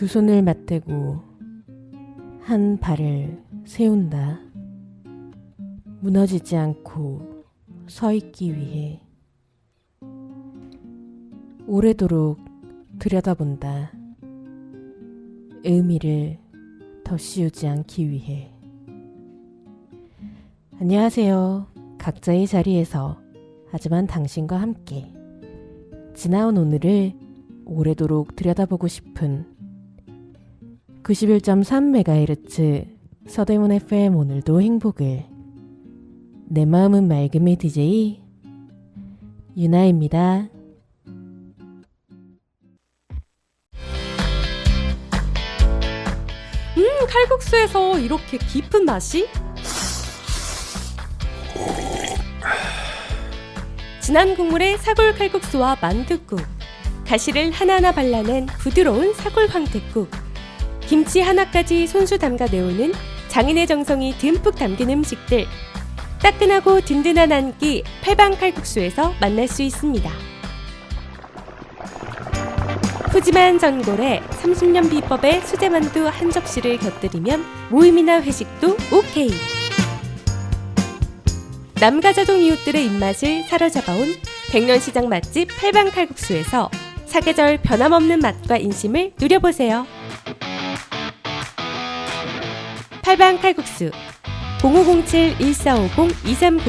두 손을 맞대고 한 발을 세운다. 무너지지 않고 서 있기 위해 오래도록 들여다본다. 의미를 더 씌우지 않기 위해. 안녕하세요. 각자의 자리에서 하지만 당신과 함께 지나온 오늘을 오래도록 들여다보고 싶은 91.3MHz 서대문 FM 오늘도 행복을. 내 마음은 맑음의 DJ 유나입니다. 칼국수에서 이렇게 깊은 맛이? 진한 국물에 사골 칼국수와 만둣국, 가시를 하나하나 발라낸 부드러운 사골 황태국, 김치 하나까지 손수 담가 내오는 장인의 정성이 듬뿍 담긴 음식들. 따끈하고 든든한 한 끼 팔방 칼국수에서 만날 수 있습니다. 푸짐한 전골에 30년 비법의 수제만두 한 접시를 곁들이면 모임이나 회식도 오케이. 남가자동 이웃들의 입맛을 사로잡아온 백년시장 맛집 팔방 칼국수에서 사계절 변함없는 맛과 인심을 누려보세요. 팔방 칼국수 0507-1450-2398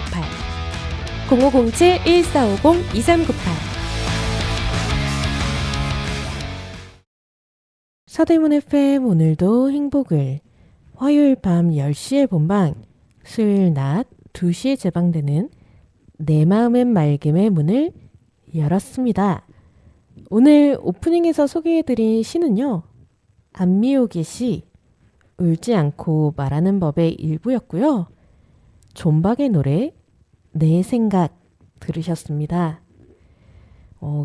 0507-1450-2398. 서대문 FM 오늘도 행복을. 화요일 밤 10시에 본방, 수요일 낮 2시에 재방되는 내 마음엔 맑음의 문을 열었습니다. 오늘 오프닝에서 소개해드린 시는요, 안미옥의 시 울지 않고 말하는 법의 일부였고요. 존박의 노래 내 생각 들으셨습니다.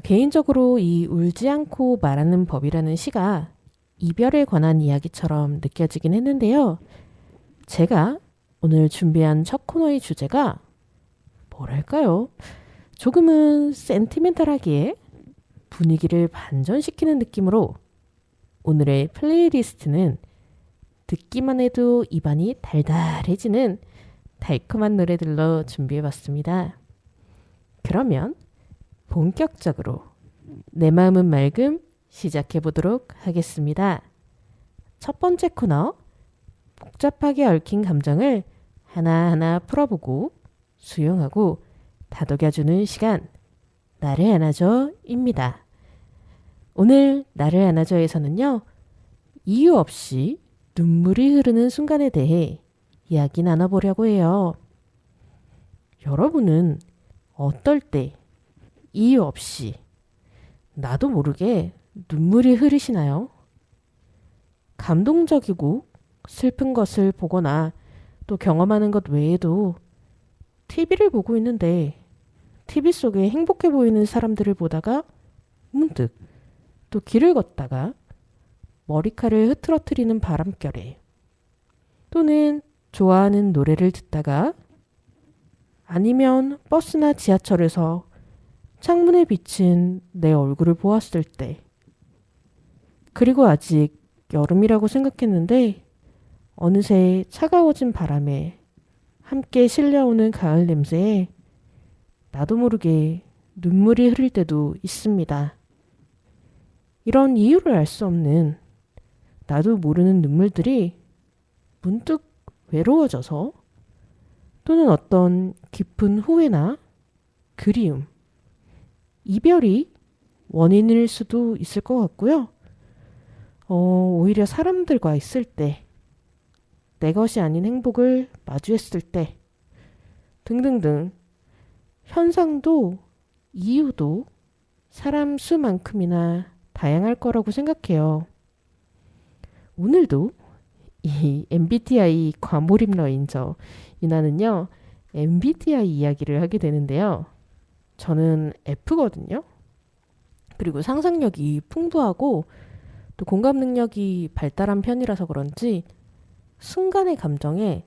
개인적으로 이 울지 않고 말하는 법이라는 시가 이별에 관한 이야기처럼 느껴지긴 했는데요. 제가 오늘 준비한 첫 코너의 주제가 뭐랄까요? 조금은 센티멘탈하기에 분위기를 반전시키는 느낌으로 오늘의 플레이리스트는 듣기만 해도 입안이 달달해지는 달콤한 노래들로 준비해봤습니다. 그러면 본격적으로 내 마음은 맑음 시작해보도록 하겠습니다. 첫 번째 코너, 복잡하게 얽힌 감정을 하나하나 풀어보고 수용하고 다독여주는 시간, 나를 안아줘입니다. 오늘 나를 안아줘에서는요, 이유 없이 눈물이 흐르는 순간에 대해 이야기 나눠보려고 해요. 여러분은 어떨 때 이유 없이 나도 모르게 눈물이 흐르시나요? 감동적이고 슬픈 것을 보거나 또 경험하는 것 외에도 TV를 보고 있는데 TV 속에 행복해 보이는 사람들을 보다가 문득 또 길을 걷다가 머리카락을 흐트러뜨리는 바람결에, 또는 좋아하는 노래를 듣다가, 아니면 버스나 지하철에서 창문에 비친 내 얼굴을 보았을 때, 그리고 아직 여름이라고 생각했는데 어느새 차가워진 바람에 함께 실려오는 가을 냄새에 나도 모르게 눈물이 흐를 때도 있습니다. 이런 이유를 알 수 없는 나도 모르는 눈물들이 문득 외로워져서, 또는 어떤 깊은 후회나 그리움, 이별이 원인일 수도 있을 것 같고요. 오히려 사람들과 있을 때, 내 것이 아닌 행복을 마주했을 때 등등등, 현상도 이유도 사람 수만큼이나 다양할 거라고 생각해요. 오늘도 이 MBTI 과몰입 러인저 유나는요, MBTI 이야기를 하게 되는데요. 저는 F거든요. 그리고 상상력이 풍부하고 또 공감 능력이 발달한 편이라서 그런지 순간의 감정에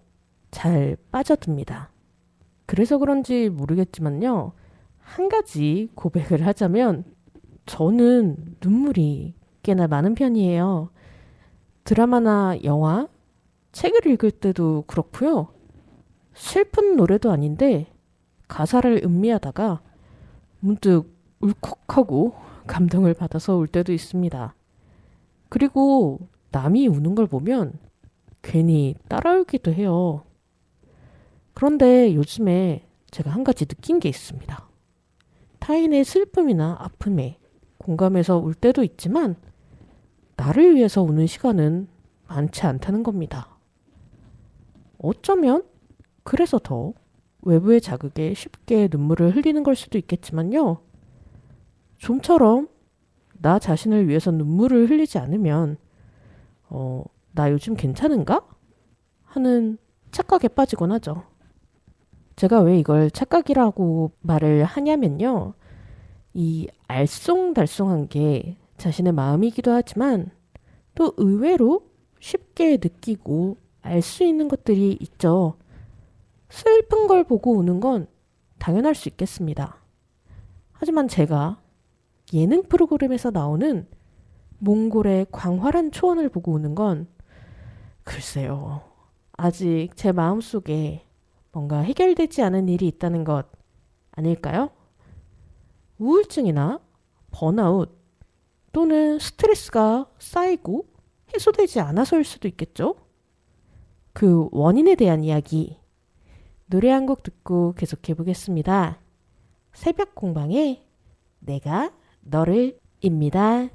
잘 빠져듭니다. 그래서 그런지 모르겠지만요, 한 가지 고백을 하자면 저는 눈물이 꽤나 많은 편이에요. 드라마나 영화, 책을 읽을 때도 그렇고요. 슬픈 노래도 아닌데 가사를 음미하다가 문득 울컥하고 감동을 받아서 울 때도 있습니다. 그리고 남이 우는 걸 보면 괜히 따라 울기도 해요. 그런데 요즘에 제가 한 가지 느낀 게 있습니다. 타인의 슬픔이나 아픔에 공감해서 울 때도 있지만 나를 위해서 우는 시간은 많지 않다는 겁니다. 어쩌면 그래서 더 외부의 자극에 쉽게 눈물을 흘리는 걸 수도 있겠지만요. 좀처럼 나 자신을 위해서 눈물을 흘리지 않으면 나 요즘 괜찮은가? 하는 착각에 빠지곤 하죠. 제가 왜 이걸 착각이라고 말을 하냐면요. 이 알쏭달쏭한 게 자신의 마음이기도 하지만 또 의외로 쉽게 느끼고 알 수 있는 것들이 있죠. 슬픈 걸 보고 우는 건 당연할 수 있겠습니다. 하지만 제가 예능 프로그램에서 나오는 몽골의 광활한 초원을 보고 우는 건 글쎄요. 아직 제 마음속에 뭔가 해결되지 않은 일이 있다는 것 아닐까요? 우울증이나 번아웃 또는 스트레스가 쌓이고 해소되지 않아서일 수도 있겠죠? 그 원인에 대한 이야기 노래 한 곡 듣고 계속해 보겠습니다. 새벽 공방에 내가 너를 입니다.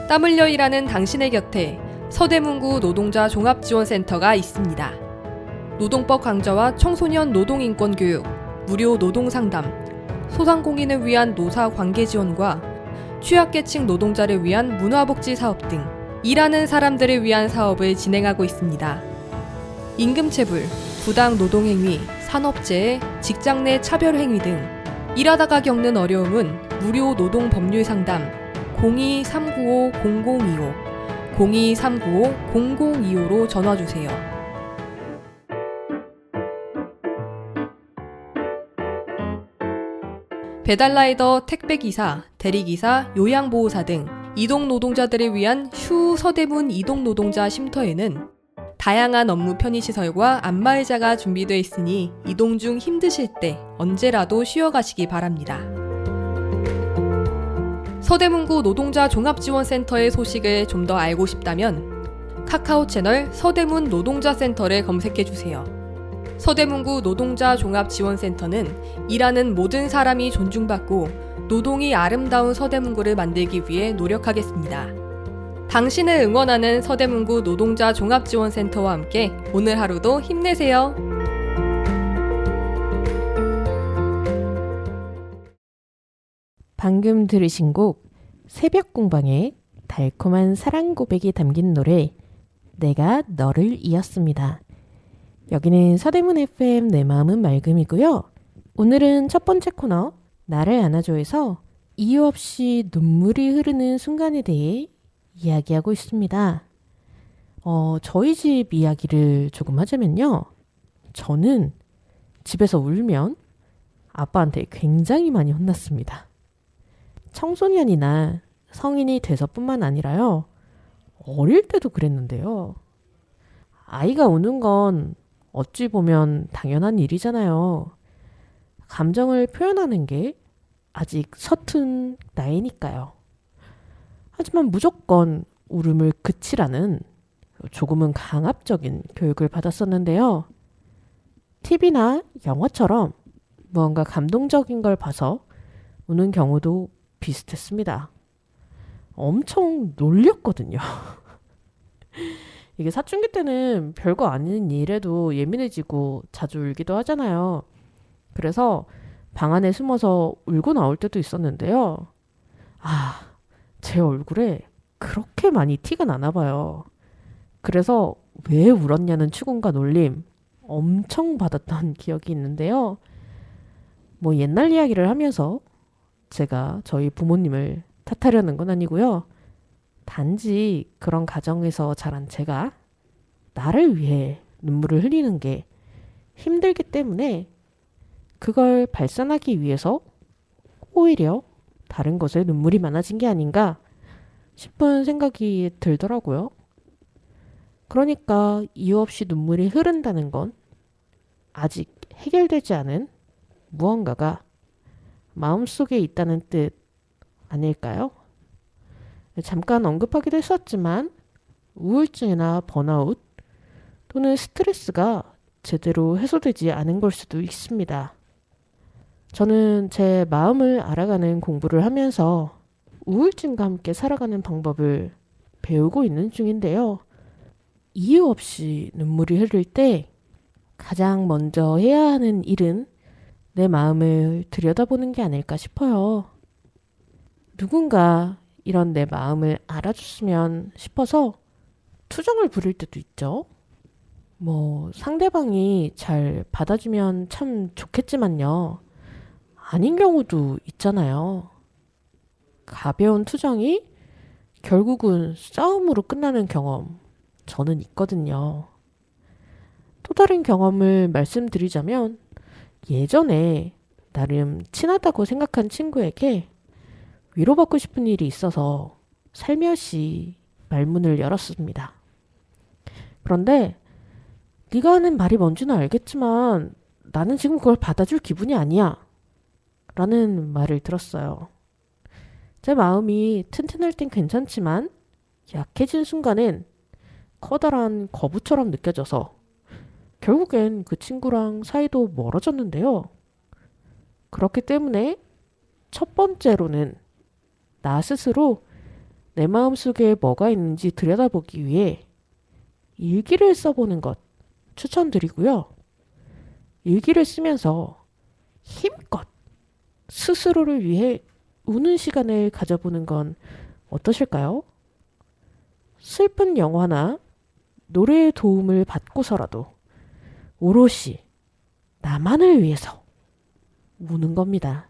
땀 흘려 일하는 당신의 곁에 서대문구 노동자 종합지원센터가 있습니다. 노동법 강좌와 청소년 노동인권 교육, 무료 노동상담, 소상공인을 위한 노사 관계 지원과 취약계층 노동자를 위한 문화복지 사업 등 일하는 사람들을 위한 사업을 진행하고 있습니다. 임금체불, 부당 노동행위, 산업재해, 직장 내 차별행위 등 일하다가 겪는 어려움은 무료 노동 법률 상담 02-395-0025, 02-395-0025로 전화주세요. 배달라이더, 택배기사, 대리기사, 요양보호사 등 이동노동자들을 위한 슈 서대문 이동노동자 쉼터에는 다양한 업무 편의시설과 안마의자가 준비되어 있으니 이동 중 힘드실 때 언제라도 쉬어가시기 바랍니다. 서대문구 노동자 종합지원센터의 소식을 좀 더 알고 싶다면 카카오 채널 서대문 노동자센터를 검색해주세요. 서대문구 노동자 종합지원센터는 일하는 모든 사람이 존중받고 노동이 아름다운 서대문구를 만들기 위해 노력하겠습니다. 당신을 응원하는 서대문구 노동자 종합지원센터와 함께 오늘 하루도 힘내세요. 방금 들으신 곡 새벽 공방에 달콤한 사랑 고백이 담긴 노래 내가 너를 이었습니다. 여기는 서대문 FM 내 마음은 맑음이고요. 오늘은 첫 번째 코너 나를 안아줘에서 이유 없이 눈물이 흐르는 순간에 대해 이야기하고 있습니다. 저희 집 이야기를 조금 하자면요. 저는 집에서 울면 아빠한테 굉장히 많이 혼났습니다. 청소년이나 성인이 돼서뿐만 아니라요. 어릴 때도 그랬는데요. 아이가 우는 건 어찌 보면 당연한 일이잖아요. 감정을 표현하는 게 아직 서툰 나이니까요. 하지만 무조건 울음을 그치라는 조금은 강압적인 교육을 받았었는데요. TV나 영화처럼 무언가 감동적인 걸 봐서 우는 경우도 비슷했습니다. 엄청 놀렸거든요. 이게 사춘기 때는 별거 아닌 일에도 예민해지고 자주 울기도 하잖아요. 그래서 방 안에 숨어서 울고 나올 때도 있었는데요. 제 얼굴에 그렇게 많이 티가 나나 봐요. 그래서 왜 울었냐는 추궁과 놀림 엄청 받았던 기억이 있는데요. 뭐 옛날 이야기를 하면서 제가 저희 부모님을 탓하려는 건 아니고요. 단지 그런 가정에서 자란 제가 나를 위해 눈물을 흘리는 게 힘들기 때문에 그걸 발산하기 위해서 오히려 다른 것에 눈물이 많아진 게 아닌가 싶은 생각이 들더라고요. 그러니까 이유 없이 눈물이 흐른다는 건 아직 해결되지 않은 무언가가 마음속에 있다는 뜻 아닐까요? 잠깐 언급하기도 했었지만 우울증이나 번아웃 또는 스트레스가 제대로 해소되지 않은 걸 수도 있습니다. 저는 제 마음을 알아가는 공부를 하면서 우울증과 함께 살아가는 방법을 배우고 있는 중인데요. 이유 없이 눈물이 흐를 때 가장 먼저 해야 하는 일은 내 마음을 들여다보는 게 아닐까 싶어요. 누군가 이런 내 마음을 알아줬으면 싶어서 투정을 부릴 때도 있죠. 상대방이 잘 받아주면 참 좋겠지만요. 아닌 경우도 있잖아요. 가벼운 투정이 결국은 싸움으로 끝나는 경험, 저는 있거든요. 또 다른 경험을 말씀드리자면 예전에 나름 친하다고 생각한 친구에게 위로받고 싶은 일이 있어서 살며시 말문을 열었습니다. 그런데 네가 하는 말이 뭔지는 알겠지만 나는 지금 그걸 받아줄 기분이 아니야 라는 말을 들었어요. 제 마음이 튼튼할 땐 괜찮지만 약해진 순간엔 커다란 거부처럼 느껴져서 결국엔 그 친구랑 사이도 멀어졌는데요. 그렇기 때문에 첫 번째로는 나 스스로 내 마음속에 뭐가 있는지 들여다보기 위해 일기를 써보는 것 추천드리고요. 일기를 쓰면서 힘껏 스스로를 위해 우는 시간을 가져보는 건 어떠실까요? 슬픈 영화나 노래의 도움을 받고서라도 오롯이 나만을 위해서 우는 겁니다.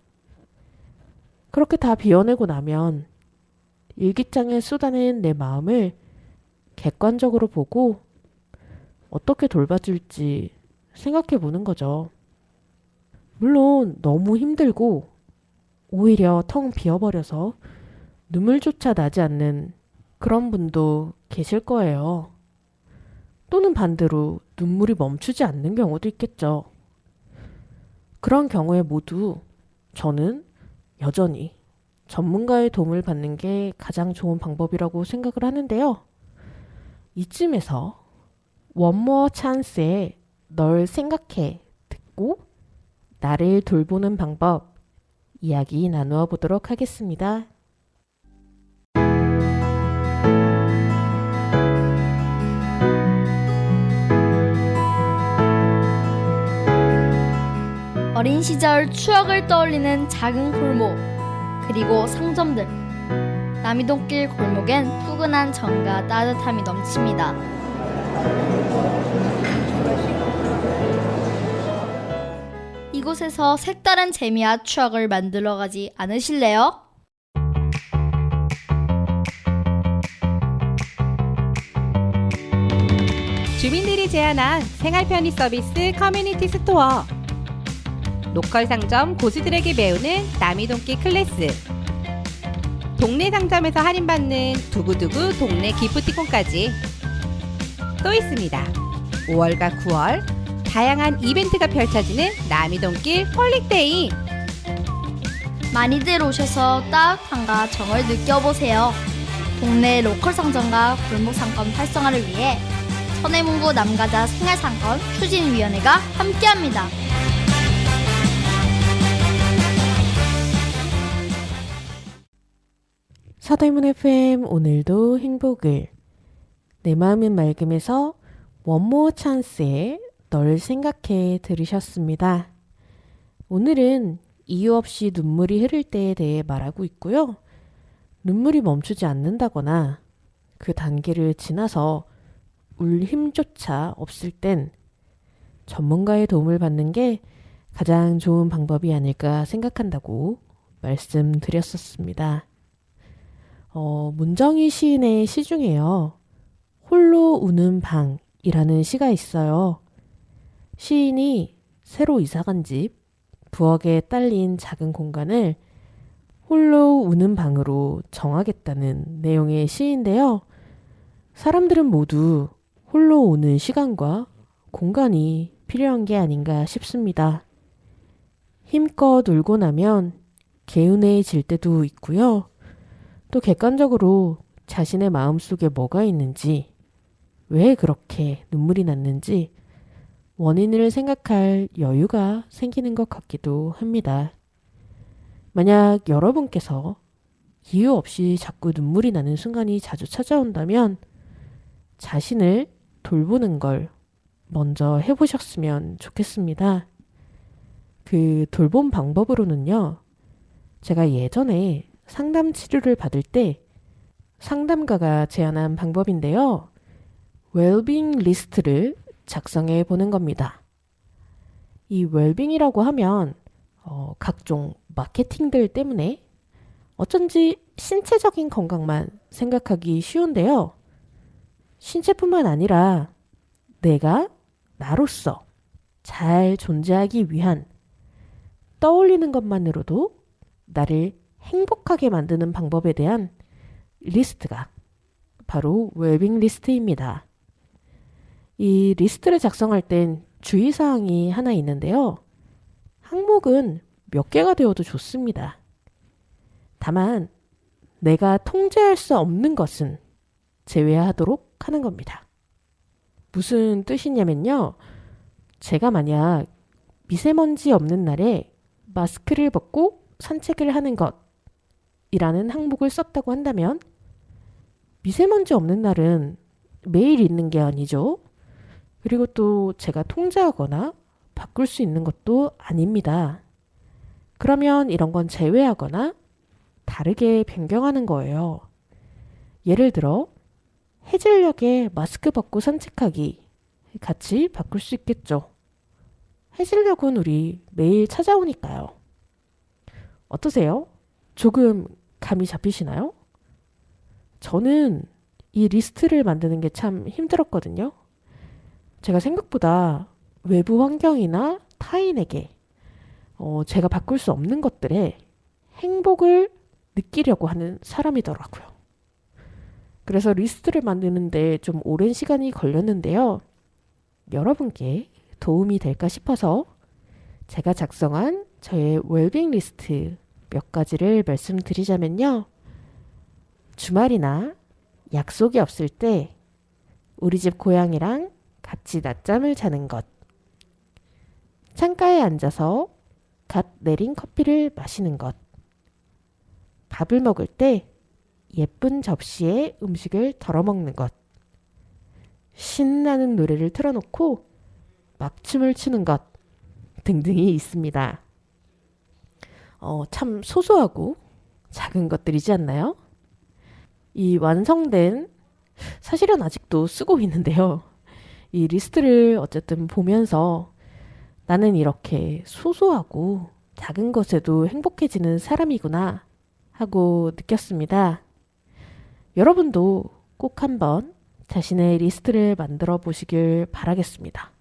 그렇게 다 비워내고 나면 일기장에 쏟아낸 내 마음을 객관적으로 보고 어떻게 돌봐줄지 생각해 보는 거죠. 물론 너무 힘들고 오히려 텅 비어버려서 눈물조차 나지 않는 그런 분도 계실 거예요. 또는 반대로 눈물이 멈추지 않는 경우도 있겠죠. 그런 경우에 모두 저는 여전히 전문가의 도움을 받는 게 가장 좋은 방법이라고 생각을 하는데요. 이쯤에서 One More Chance의 널 생각해 듣고 나를 돌보는 방법 이야기 나누어 보도록 하겠습니다. 어린 시절 추억을 떠올리는 작은 골목, 그리고 상점들. 남이동길 골목엔 푸근한 정과 따뜻함이 넘칩니다. 이곳에서 색다른 재미와 추억을 만들어가지 않으실래요? 주민들이 제안한 생활 편의 서비스 커뮤니티 스토어. 로컬 상점 고수들에게 배우는 남이동길 클래스. 동네 상점에서 할인받는 두구두구 동네 기프티콘까지 또 있습니다. 5월과 9월 다양한 이벤트가 펼쳐지는 남이동길 홀릭데이. 많이들 오셔서 따뜻함과 정을 느껴보세요. 동네 로컬 상점과 골목 상권 활성화를 위해 천해문구 남가자 생활상권 추진위원회가 함께합니다. 사대문 FM 오늘도 행복을. 내 마음은 맑음에서 One More Chance의 널 생각해 들으셨습니다. 오늘은 이유 없이 눈물이 흐를 때에 대해 말하고 있고요. 눈물이 멈추지 않는다거나 그 단계를 지나서 울 힘조차 없을 땐 전문가의 도움을 받는 게 가장 좋은 방법이 아닐까 생각한다고 말씀드렸었습니다. 문정희 시인의 시 중에요. 홀로 우는 방이라는 시가 있어요. 시인이 새로 이사간 집, 부엌에 딸린 작은 공간을 홀로 우는 방으로 정하겠다는 내용의 시인데요. 사람들은 모두 홀로 우는 시간과 공간이 필요한 게 아닌가 싶습니다. 힘껏 울고 나면 개운해질 때도 있고요. 또 객관적으로 자신의 마음속에 뭐가 있는지, 왜 그렇게 눈물이 났는지 원인을 생각할 여유가 생기는 것 같기도 합니다. 만약 여러분께서 이유 없이 자꾸 눈물이 나는 순간이 자주 찾아온다면 자신을 돌보는 걸 먼저 해보셨으면 좋겠습니다. 그 돌봄 방법으로는요, 제가 예전에 상담 치료를 받을 때 상담가가 제안한 방법인데요. 웰빙 리스트를 작성해 보는 겁니다. 이 웰빙이라고 하면 각종 마케팅들 때문에 어쩐지 신체적인 건강만 생각하기 쉬운데요. 신체뿐만 아니라 내가 나로서 잘 존재하기 위한 떠올리는 것만으로도 나를 행복하게 만드는 방법에 대한 리스트가 바로 웰빙 리스트입니다. 이 리스트를 작성할 땐 주의사항이 하나 있는데요. 항목은 몇 개가 되어도 좋습니다. 다만 내가 통제할 수 없는 것은 제외하도록 하는 겁니다. 무슨 뜻이냐면요. 제가 만약 미세먼지 없는 날에 마스크를 벗고 산책을 하는 것이라는 항목을 썼다고 한다면 미세먼지 없는 날은 매일 있는 게 아니죠. 그리고 또 제가 통제하거나 바꿀 수 있는 것도 아닙니다. 그러면 이런 건 제외하거나 다르게 변경하는 거예요. 예를 들어 해질녘에 마스크 벗고 산책하기 같이 바꿀 수 있겠죠. 해질녘은 우리 매일 찾아오니까요. 어떠세요? 조금 감이 잡히시나요? 저는 이 리스트를 만드는 게 참 힘들었거든요. 제가 생각보다 외부 환경이나 타인에게 제가 바꿀 수 없는 것들에 행복을 느끼려고 하는 사람이더라고요. 그래서 리스트를 만드는데 좀 오랜 시간이 걸렸는데요. 여러분께 도움이 될까 싶어서 제가 작성한 저의 웰빙 리스트 몇 가지를 말씀드리자면요. 주말이나 약속이 없을 때 우리 집 고양이랑 같이 낮잠을 자는 것, 창가에 앉아서 갓 내린 커피를 마시는 것, 밥을 먹을 때 예쁜 접시에 음식을 덜어 먹는 것, 신나는 노래를 틀어놓고 막 춤을 추는 것 등등이 있습니다. 참 소소하고 작은 것들이지 않나요? 이 완성된, 사실은 아직도 쓰고 있는데요. 이 리스트를 어쨌든 보면서 나는 이렇게 소소하고 작은 것에도 행복해지는 사람이구나 하고 느꼈습니다. 여러분도 꼭 한번 자신의 리스트를 만들어 보시길 바라겠습니다.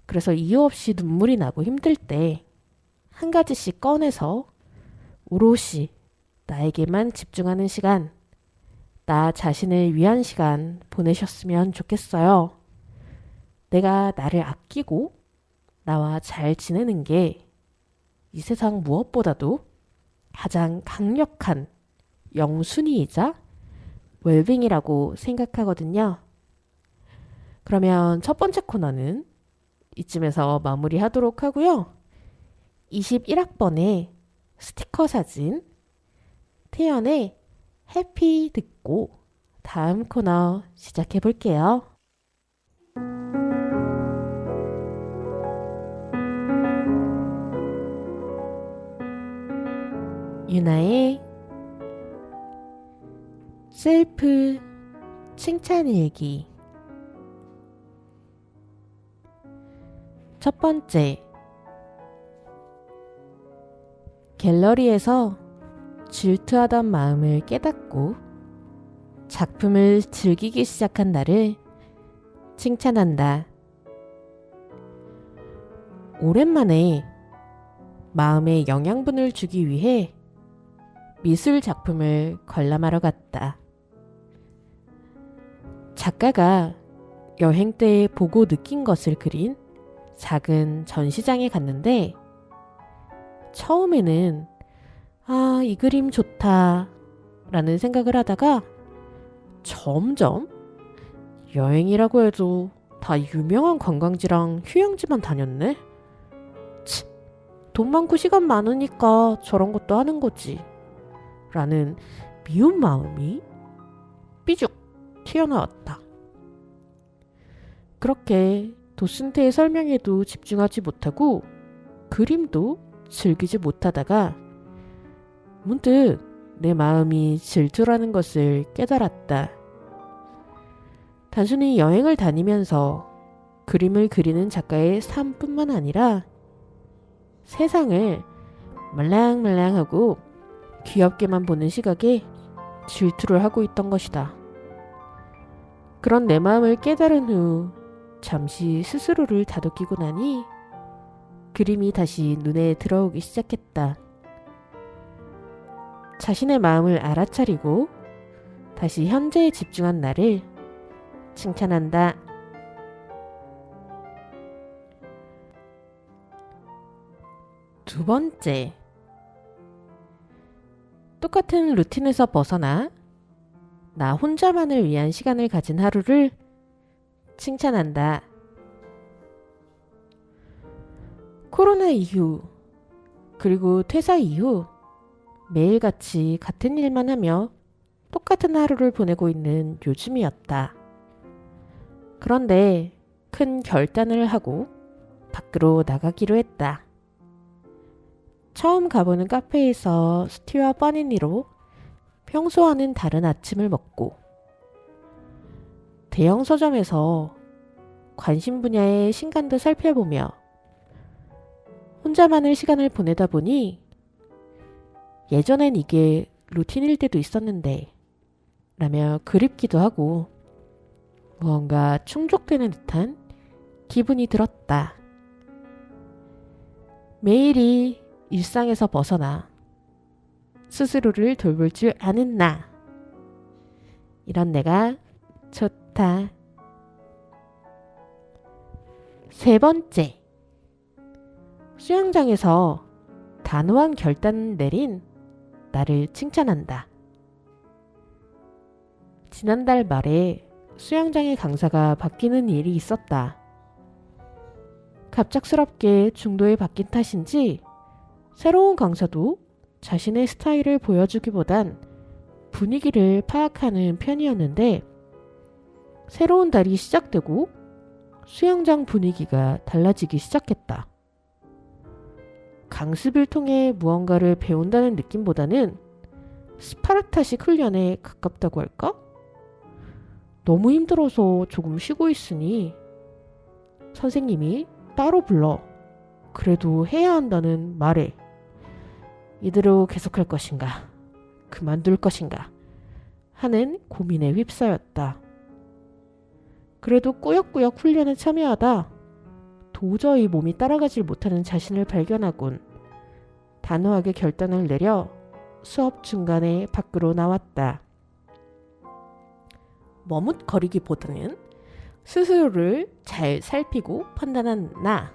그래서 이유 없이 눈물이 나고 힘들 때 한 가지씩 꺼내서 오롯이 나에게만 집중하는 시간, 나 자신을 위한 시간 보내셨으면 좋겠어요. 내가 나를 아끼고 나와 잘 지내는 게 이 세상 무엇보다도 가장 강력한 영순위이자 웰빙이라고 생각하거든요. 그러면 첫 번째 코너는 이쯤에서 마무리하도록 하고요. 21학번의 스티커 사진, 태연의 해피 듣고 다음 코너 시작해 볼게요. 유나의 셀프 칭찬일기. 첫 번째, 갤러리에서 질투하던 마음을 깨닫고 작품을 즐기기 시작한 나를 칭찬한다. 오랜만에 마음에 영양분을 주기 위해 미술 작품을 관람하러 갔다. 작가가 여행 때 보고 느낀 것을 그린 작은 전시장에 갔는데 처음에는 이 그림 좋다 라는 생각을 하다가 점점 여행이라고 해도 다 유명한 관광지랑 휴양지만 다녔네. 돈 많고 시간 많으니까 저런 것도 하는 거지 라는 미운 마음이 삐죽 튀어나왔다. 그렇게 도슨트의 설명에도 집중하지 못하고 그림도 즐기지 못하다가 문득 내 마음이 질투라는 것을 깨달았다. 단순히 여행을 다니면서 그림을 그리는 작가의 삶뿐만 아니라 세상을 말랑말랑하고 귀엽게만 보는 시각에 질투를 하고 있던 것이다. 그런 내 마음을 깨달은 후 잠시 스스로를 다독이고 나니 그림이 다시 눈에 들어오기 시작했다. 자신의 마음을 알아차리고 다시 현재에 집중한 나를 칭찬한다. 두 번째, 똑같은 루틴에서 벗어나 나 혼자만을 위한 시간을 가진 하루를 칭찬한다. 코로나 이후 그리고 퇴사 이후 매일같이 같은 일만 하며 똑같은 하루를 보내고 있는 요즘이었다. 그런데 큰 결단을 하고 밖으로 나가기로 했다. 처음 가보는 카페에서 스튜와 버니니로 평소와는 다른 아침을 먹고 대형 서점에서 관심 분야의 신간도 살펴보며 혼자만의 시간을 보내다 보니 예전엔 이게 루틴일 때도 있었는데 라며 그립기도 하고 무언가 충족되는 듯한 기분이 들었다. 매일이 일상에서 벗어나 스스로를 돌볼 줄 아는 나. 이런 내가 좋다. 세 번째, 수영장에서 단호한 결단을 내린 나를 칭찬한다. 지난달 말에 수영장의 강사가 바뀌는 일이 있었다. 갑작스럽게 중도에 바뀐 탓인지 새로운 강사도 자신의 스타일을 보여주기보단 분위기를 파악하는 편이었는데 새로운 달이 시작되고 수영장 분위기가 달라지기 시작했다. 강습을 통해 무언가를 배운다는 느낌보다는 스파르타식 훈련에 가깝다고 할까? 너무 힘들어서 조금 쉬고 있으니 선생님이 따로 불러 그래도 해야 한다는 말에 이대로 계속할 것인가 그만둘 것인가 하는 고민에 휩싸였다. 그래도 꾸역꾸역 훈련에 참여하다 도저히 몸이 따라가질 못하는 자신을 발견하곤 단호하게 결단을 내려 수업 중간에 밖으로 나왔다. 머뭇거리기보다는 스스로를 잘 살피고 판단한 나.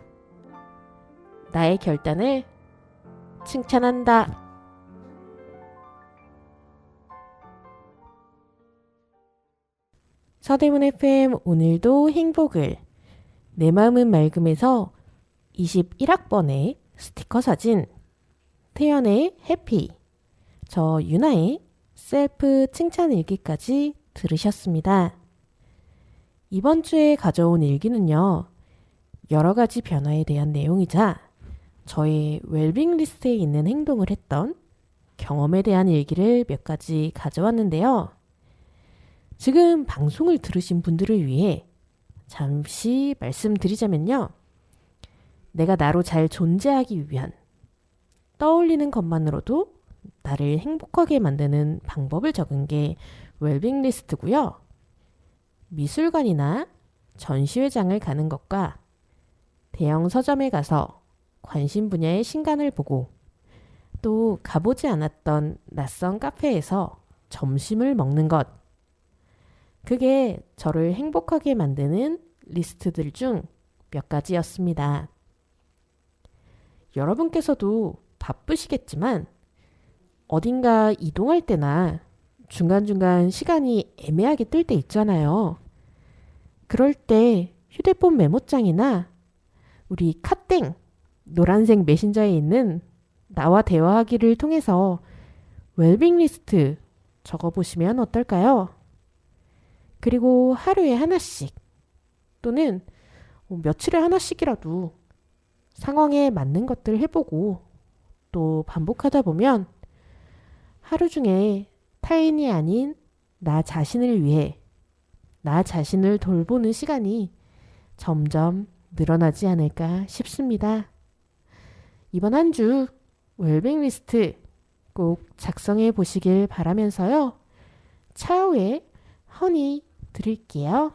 나의 결단을 칭찬한다. 서대문 FM 오늘도 행복을 내 마음은 맑음에서 21학번의 스티커 사진 태연의 해피 저 유나의 셀프 칭찬 일기까지 들으셨습니다. 이번 주에 가져온 일기는요. 여러 가지 변화에 대한 내용이자 저의 웰빙 리스트에 있는 행동을 했던 경험에 대한 일기를 몇 가지 가져왔는데요. 지금 방송을 들으신 분들을 위해 잠시 말씀드리자면요. 내가 나로 잘 존재하기 위한 떠올리는 것만으로도 나를 행복하게 만드는 방법을 적은 게 웰빙 리스트고요. 미술관이나 전시회장을 가는 것과 대형 서점에 가서 관심 분야의 신간을 보고 또 가보지 않았던 낯선 카페에서 점심을 먹는 것. 그게 저를 행복하게 만드는 리스트들 중 몇 가지였습니다. 여러분께서도 바쁘시겠지만 어딘가 이동할 때나 중간중간 시간이 애매하게 뜰 때 있잖아요. 그럴 때 휴대폰 메모장이나 우리 카땡 노란색 메신저에 있는 나와 대화하기를 통해서 웰빙 리스트 적어보시면 어떨까요? 그리고 하루에 하나씩 또는 며칠에 하나씩이라도 상황에 맞는 것들 해보고 또 반복하다 보면 하루 중에 타인이 아닌 나 자신을 위해 나 자신을 돌보는 시간이 점점 늘어나지 않을까 싶습니다. 이번 한 주 웰빙 리스트 꼭 작성해 보시길 바라면서요. 차후에 허니 드릴게요.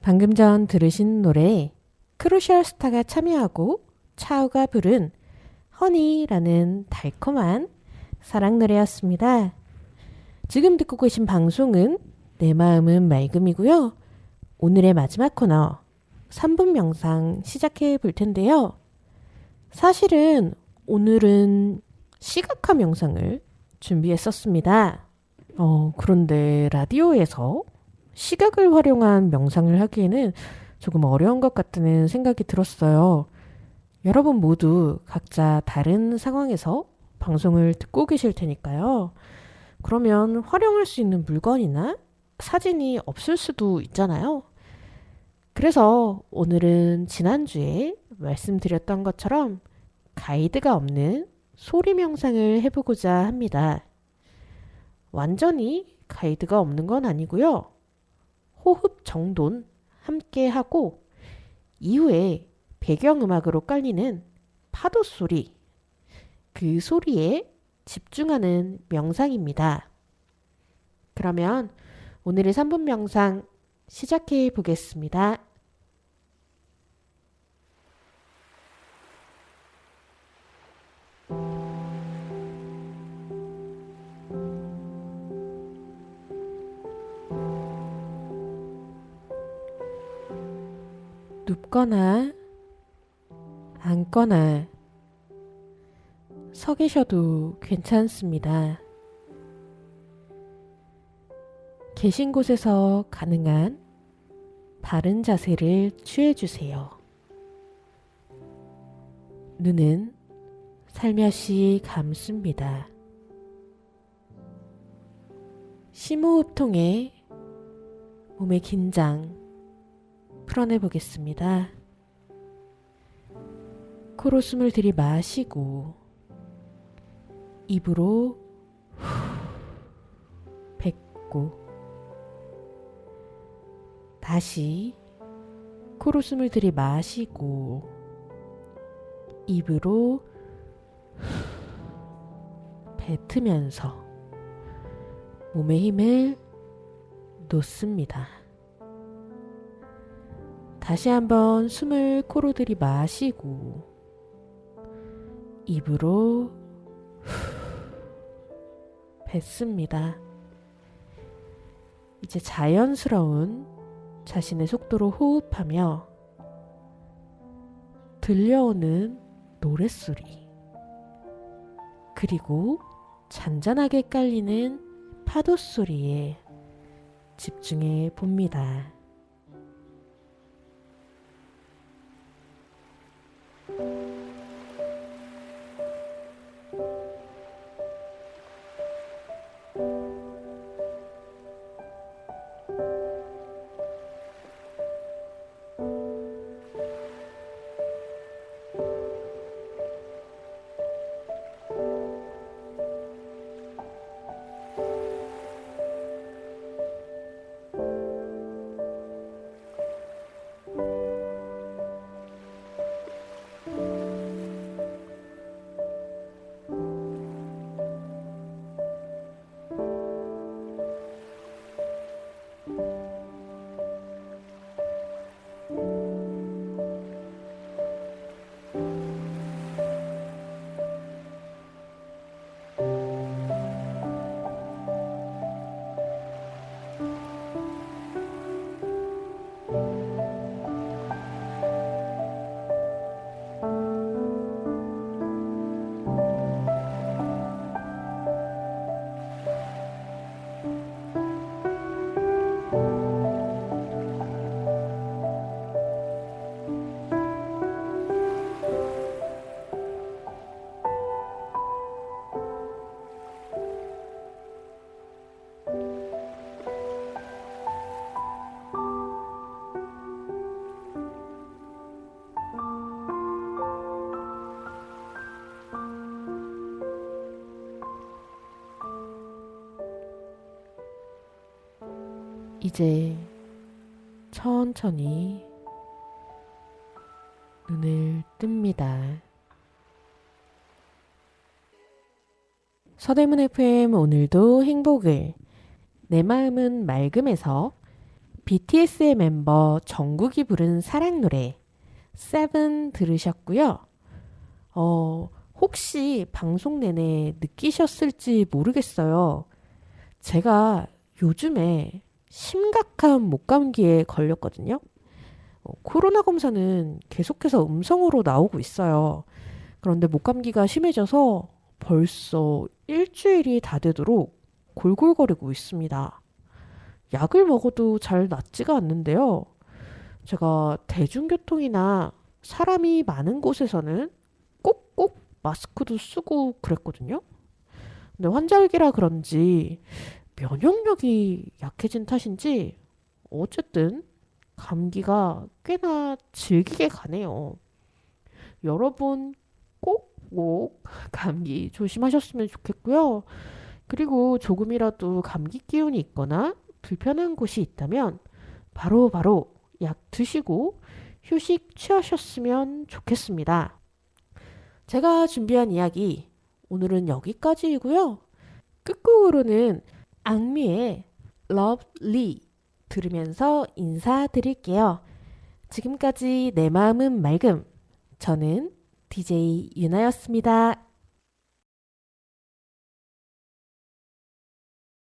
방금 전 들으신 노래 크루셜 스타가 참여하고 차우가 부른 허니라는 달콤한 사랑 노래였습니다. 지금 듣고 계신 방송은 내 마음은 맑음이고요. 오늘의 마지막 코너 3분 명상 시작해 볼 텐데요. 사실은 오늘은 시각화 명상을 준비했었습니다. 그런데 라디오에서 시각을 활용한 명상을 하기에는 조금 어려운 것 같다는 생각이 들었어요. 여러분 모두 각자 다른 상황에서 방송을 듣고 계실 테니까요. 그러면 활용할 수 있는 물건이나 사진이 없을 수도 있잖아요. 그래서 오늘은 지난주에 말씀드렸던 것처럼 가이드가 없는 소리 명상을 해보고자 합니다. 완전히 가이드가 없는 건 아니고요. 호흡 정돈 함께 하고 이후에 배경음악으로 깔리는 파도 소리, 그 소리에 집중하는 명상입니다. 그러면 오늘의 3분 명상 시작해 보겠습니다. 눕거나 앉거나 서 계셔도 괜찮습니다. 계신 곳에서 가능한 바른 자세를 취해주세요. 눈은 살며시 감습니다. 심호흡 통해 몸의 긴장 풀어내 보겠습니다. 코로 숨을 들이마시고 입으로 뱉고 다시 코로 숨을 들이마시고 입으로 뱉으면서 몸에 힘을 놓습니다. 다시 한번 숨을 코로 들이마시고 입으로 뱉습니다. 이제 자연스러운 자신의 속도로 호흡하며 들려오는 노랫소리 그리고 잔잔하게 깔리는 파도 소리에 집중해 봅니다. 이제 천천히 눈을 뜹니다. 서대문 FM 오늘도 행복을. 내 마음은 맑음에서 BTS의 멤버 정국이 부른 사랑 노래 세븐 들으셨고요. 혹시 방송 내내 느끼셨을지 모르겠어요. 제가 요즘에 심각한 목감기에 걸렸거든요. 코로나 검사는 계속해서 음성으로 나오고 있어요. 그런데 목감기가 심해져서 벌써 일주일이 다 되도록 골골거리고 있습니다. 약을 먹어도 잘 낫지가 않는데요. 제가 대중교통이나 사람이 많은 곳에서는 꼭꼭 마스크도 쓰고 그랬거든요. 근데 환절기라 그런지 면역력이 약해진 탓인지 어쨌든 감기가 꽤나 질기게 가네요. 여러분 꼭 감기 조심하셨으면 좋겠고요. 그리고 조금이라도 감기 기운이 있거나 불편한 곳이 있다면 바로 약 드시고 휴식 취하셨으면 좋겠습니다. 제가 준비한 이야기 오늘은 여기까지이고요. 끝곡으로는 악뮤의 Lovely 들으면서 인사드릴게요. 지금까지 내 마음은 맑음. 저는 DJ 유나였습니다.